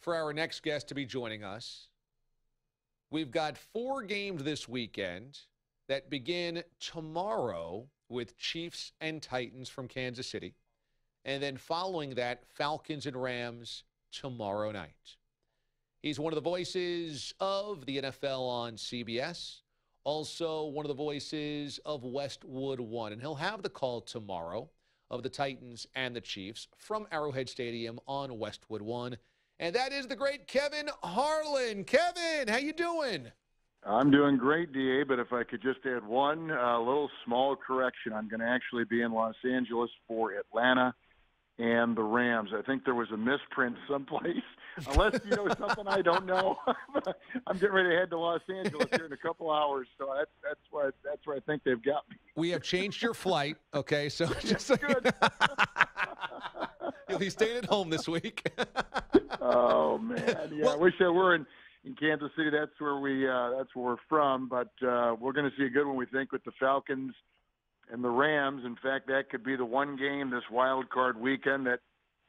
for our next guest to be joining us. We've got 4 games this weekend that begin tomorrow with Chiefs and Titans from Kansas City. And then following that, Falcons and Rams tomorrow night. He's one of the voices of the NFL on CBS, also one of the voices of Westwood One. And he'll have the call tomorrow of the Titans and the Chiefs from Arrowhead Stadium on Westwood One. And that is the great Kevin Harlan. Kevin, how you doing? I'm doing great, DA, but if I could just add one little small correction, I'm going to actually be in Los Angeles for Atlanta and the Rams. I think there was a misprint someplace, unless you know something I don't know. I'm getting ready to head to Los Angeles here in a couple hours, so that's where I think they've got me. We have changed your flight, okay? So just good. You'll be staying at home this week. Oh man, yeah. I wish I were in Kansas City. That's where we're from. But we're going to see a good one, we think, with the Falcons and the Rams. In fact, that could be the one game this wild card weekend that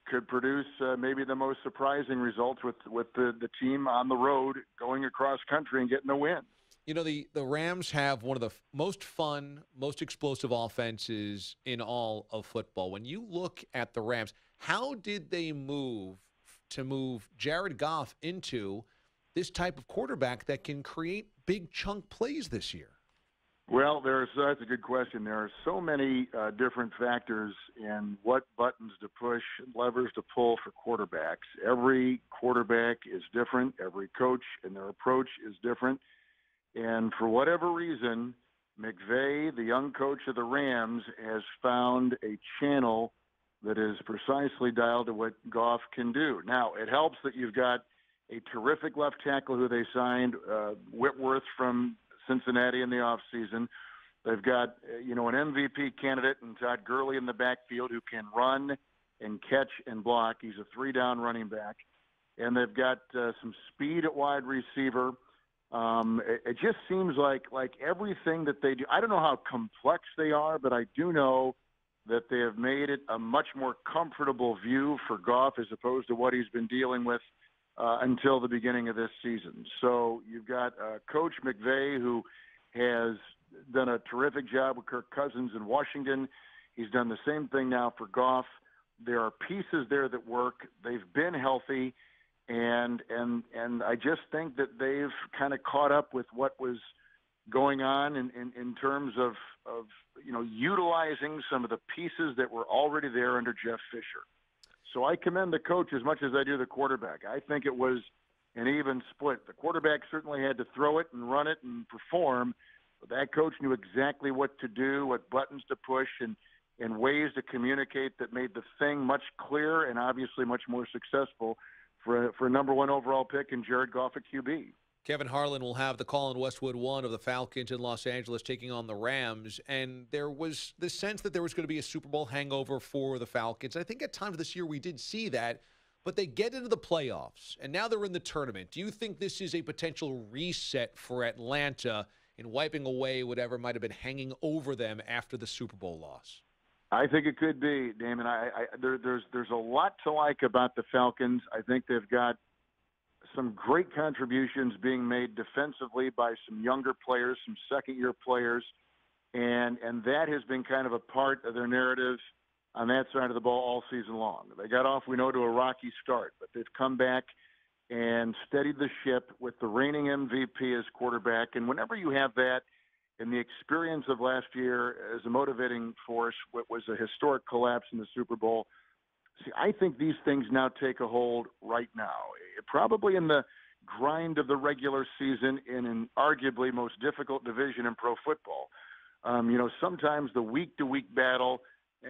could produce maybe the most surprising results with the team on the road going across country and getting a win. You know, the Rams have one of the most fun, most explosive offenses in all of football. When you look at the Rams, how did they move Jared Goff into this type of quarterback that can create big chunk plays this year? Well, that's a good question. There are so many different factors in what buttons to push, levers to pull for quarterbacks. Every quarterback is different. Every coach and their approach is different. And for whatever reason, McVay, the young coach of the Rams, has found a channel that is precisely dialed to what Goff can do. Now, it helps that you've got a terrific left tackle who they signed, Whitworth from Cincinnati in the offseason. They've got, an MVP candidate in Todd Gurley in the backfield who can run and catch and block. He's a 3-down running back. And they've got some speed at wide receiver. It just seems like everything that they do, I don't know how complex they are, but I do know that they have made it a much more comfortable view for Goff as opposed to what he's been dealing with until the beginning of this season. So you've got Coach McVay, who has done a terrific job with Kirk Cousins in Washington. He's done the same thing now for Goff. There are pieces there that work. They've been healthy, and I just think that they've kind of caught up with what was going on in terms of utilizing some of the pieces that were already there under Jeff Fisher. So I commend the coach as much as I do the quarterback. I think it was an even split. The quarterback certainly had to throw it and run it and perform, but that coach knew exactly what to do, what buttons to push, and ways to communicate that made the thing much clearer and obviously much more successful for a number 1 overall pick in Jared Goff at QB. Kevin Harlan will have the call in Westwood One of the Falcons in Los Angeles taking on the Rams. And there was this sense that there was going to be a Super Bowl hangover for the Falcons. I think at times this year we did see that, but they get into the playoffs, and now they're in the tournament. Do you think this is a potential reset for Atlanta in wiping away whatever might have been hanging over them after the Super Bowl loss? I think it could be, Damon. There's a lot to like about the Falcons. I think they've got some great contributions being made defensively by some younger players, some second-year players, and that has been kind of a part of their narrative on that side of the ball all season long. They got off, we know, to a rocky start, but they've come back and steadied the ship with the reigning MVP as quarterback. And whenever you have that, and the experience of last year as a motivating force, what was a historic collapse in the Super Bowl, see, I think these things now take a hold right now. Probably in the grind of the regular season in an arguably most difficult division in pro football. Sometimes the week-to-week battle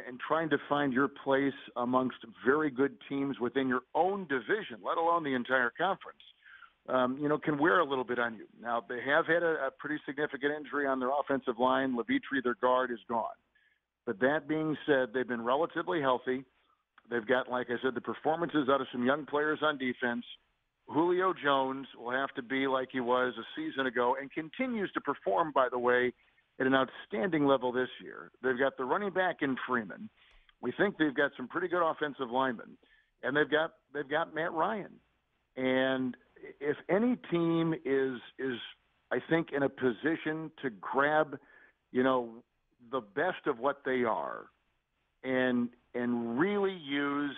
and trying to find your place amongst very good teams within your own division, let alone the entire conference, can wear a little bit on you. Now, they have had a pretty significant injury on their offensive line. Levitri, their guard, is gone. But that being said, they've been relatively healthy. They've got, like I said, the performances out of some young players on defense. Julio Jones will have to be like he was a season ago and continues to perform, by the way, at an outstanding level this year. They've got the running back in Freeman. We think they've got some pretty good offensive linemen. And they've got Matt Ryan. And if any team is I think in a position to grab, the best of what they are, and really use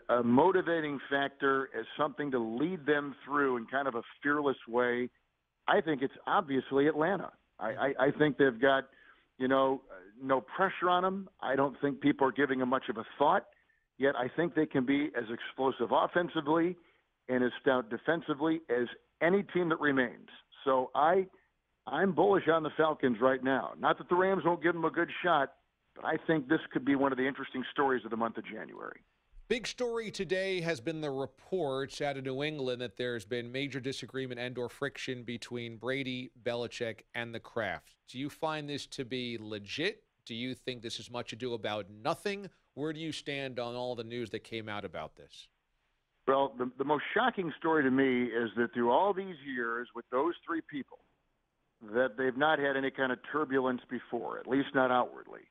a motivating factor as something to lead them through in kind of a fearless way, I think it's obviously Atlanta. I think they've got, no pressure on them. I don't think people are giving them much of a thought, yet I think they can be as explosive offensively and as stout defensively as any team that remains. So I'm bullish on the Falcons right now. Not that the Rams won't give them a good shot, but I think this could be one of the interesting stories of the month of January. Big story today has been the reports out of New England that there's been major disagreement and or friction between Brady, Belichick, and the Kraft. Do you find this to be legit? Do you think this is much ado about nothing? Where do you stand on all the news that came out about this? Well, the most shocking story to me is that through all these years with those three people, that they've not had any kind of turbulence before, at least not outwardly.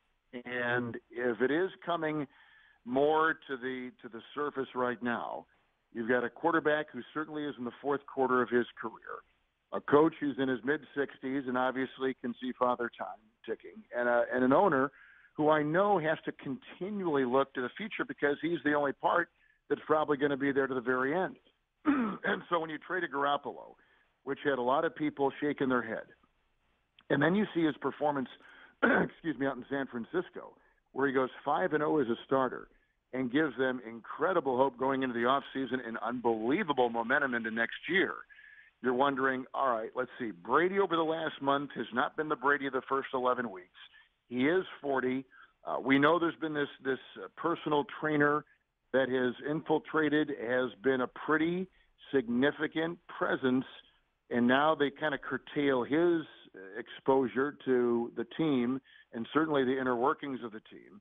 And if it is coming more to the surface right now, you've got a quarterback who certainly is in the fourth quarter of his career, a coach who's in his mid-60s and obviously can see father time ticking, and an owner who I know has to continually look to the future because he's the only part that's probably going to be there to the very end. And so when you trade a Garoppolo, which had a lot of people shaking their head, and then you see his performance, out in San Francisco, where he goes 5-0 as a starter and gives them incredible hope going into the offseason and unbelievable momentum into next year. You're wondering, all right, let's see. Brady over the last month has not been the Brady of the first 11 weeks. He is 40. We know there's been this personal trainer that has infiltrated, has been a pretty significant presence, and now they kind of curtail his exposure to the team and certainly the inner workings of the team.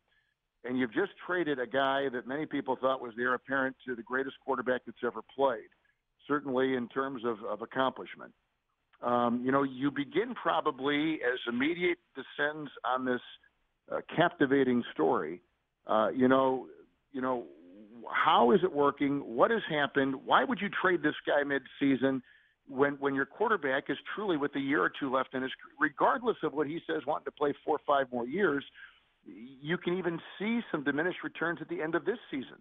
And you've just traded a guy that many people thought was the heir apparent to the greatest quarterback that's ever played, certainly in terms of accomplishment. You begin probably as the media descends on this captivating story, how is it working? What has happened? Why would you trade this guy mid-season when your quarterback is truly with a year or two left in his career? Regardless of what he says, wanting to play 4 or 5 more years, you can even see some diminished returns at the end of this season.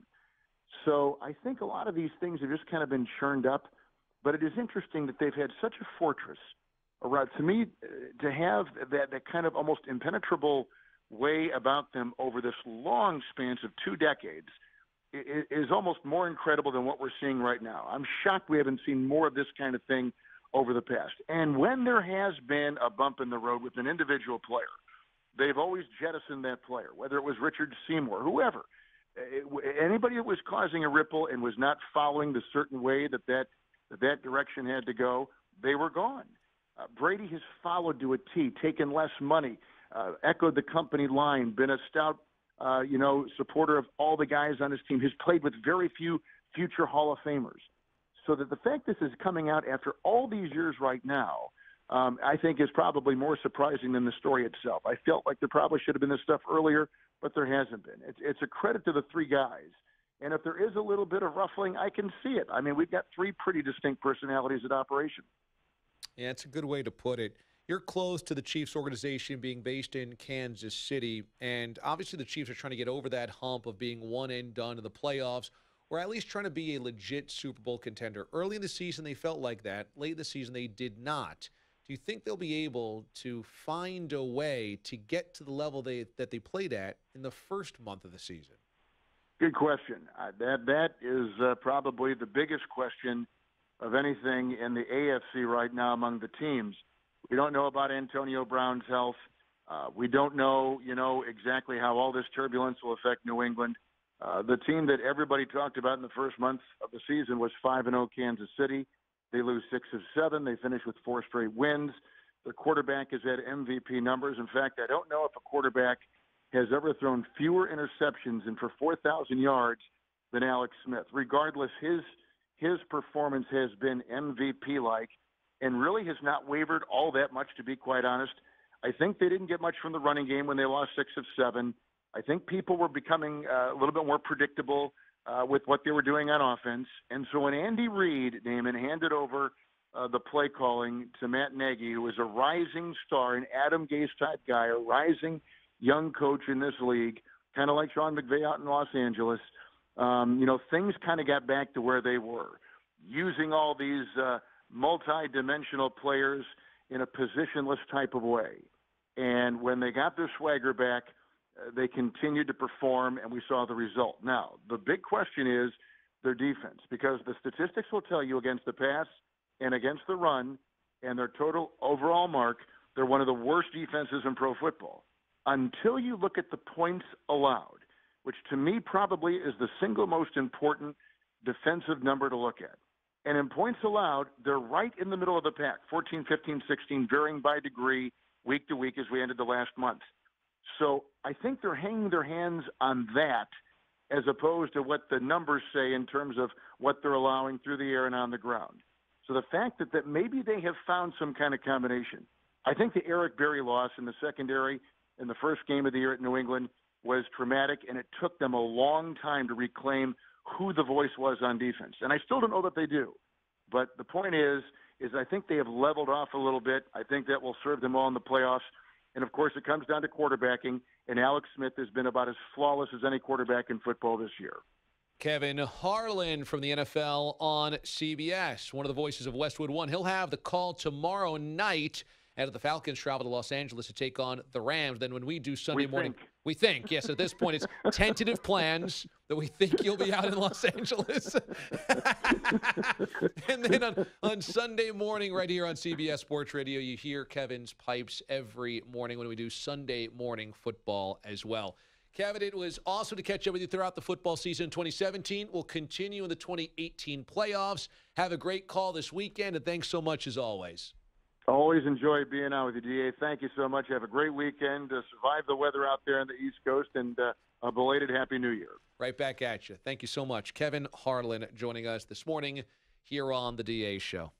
So I think a lot of these things have just kind of been churned up, but it is interesting that they've had such a fortress around. To me, to have that kind of almost impenetrable way about them over this long spans of 2 decades is almost more incredible than what we're seeing right now. I'm shocked we haven't seen more of this kind of thing over the past. And when there has been a bump in the road with an individual player, they've always jettisoned that player, whether it was Richard Seymour, whoever. Anybody that was causing a ripple and was not following the certain way that direction had to go, they were gone. Brady has followed to a T, taken less money, echoed the company line, been a stout supporter of all the guys on his team, has played with very few future Hall of Famers. So that the fact this is coming out after all these years right now, I think is probably more surprising than the story itself. I felt like there probably should have been this stuff earlier, but there hasn't been. It's a credit to the 3 guys. And if there is a little bit of ruffling, I can see it. I mean, we've got 3 pretty distinct personalities at operation. Yeah, it's a good way to put it. You're close to the Chiefs organization being based in Kansas City, and obviously the Chiefs are trying to get over that hump of being one and done in the playoffs, or at least trying to be a legit Super Bowl contender. Early in the season, they felt like that. Late in the season, they did not. Do you think they'll be able to find a way to get to the level that they played at in the first month of the season? Good question. That is probably the biggest question of anything in the AFC right now among the teams. We don't know about Antonio Brown's health. We don't know, exactly how all this turbulence will affect New England. The team that everybody talked about in the first month of the season was 5-0 Kansas City. They lose 6 of 7. They finish with 4 straight wins. Their quarterback has had MVP numbers. In fact, I don't know if a quarterback has ever thrown fewer interceptions and for 4,000 yards than Alex Smith. Regardless, his performance has been MVP-like and really has not wavered all that much, to be quite honest. I think they didn't get much from the running game when they lost 6 of 7. I think people were becoming a little bit more predictable with what they were doing on offense. And so when Andy Reid, Damon, handed over the play calling to Matt Nagy, who is a rising star, an Adam Gase-type guy, a rising young coach in this league, kind of like Sean McVay out in Los Angeles, things kind of got back to where they were, using all these multi-dimensional players in a positionless type of way. And when they got their swagger back, they continued to perform, and we saw the result. Now, the big question is their defense, because the statistics will tell you against the pass and against the run and their total overall mark, they're one of the worst defenses in pro football. Until you look at the points allowed, which to me probably is the single most important defensive number to look at. And in points allowed, they're right in the middle of the pack, 14, 15, 16, varying by degree week to week as we ended the last month. So I think they're hanging their hands on that as opposed to what the numbers say in terms of what they're allowing through the air and on the ground. So the fact that maybe they have found some kind of combination. I think the Eric Berry loss in the secondary in the first game of the year at New England was traumatic, and it took them a long time to reclaim who the voice was on defense. And I still don't know that they do. But the point is I think they have leveled off a little bit. I think that will serve them all in the playoffs. And, of course, it comes down to quarterbacking, and Alex Smith has been about as flawless as any quarterback in football this year. Kevin Harlan from the NFL on CBS, one of the voices of Westwood One. He'll have the call tomorrow night after the Falcons travel to Los Angeles to take on the Rams. Then when we do Sunday morning, we think, yes, at this point it's tentative plans that we think you'll be out in Los Angeles. And then on Sunday morning right here on CBS Sports Radio, you hear Kevin's pipes every morning when we do Sunday morning football as well. Kevin, it was awesome to catch up with you throughout the football season in 2017. We'll continue in the 2018 playoffs. Have a great call this weekend, and thanks so much as always. Always enjoy being out with you, DA. Thank you so much. Have a great weekend. Survive the weather out there on the East Coast, and a belated Happy New Year. Right back at you. Thank you so much. Kevin Harlan joining us this morning here on the DA Show.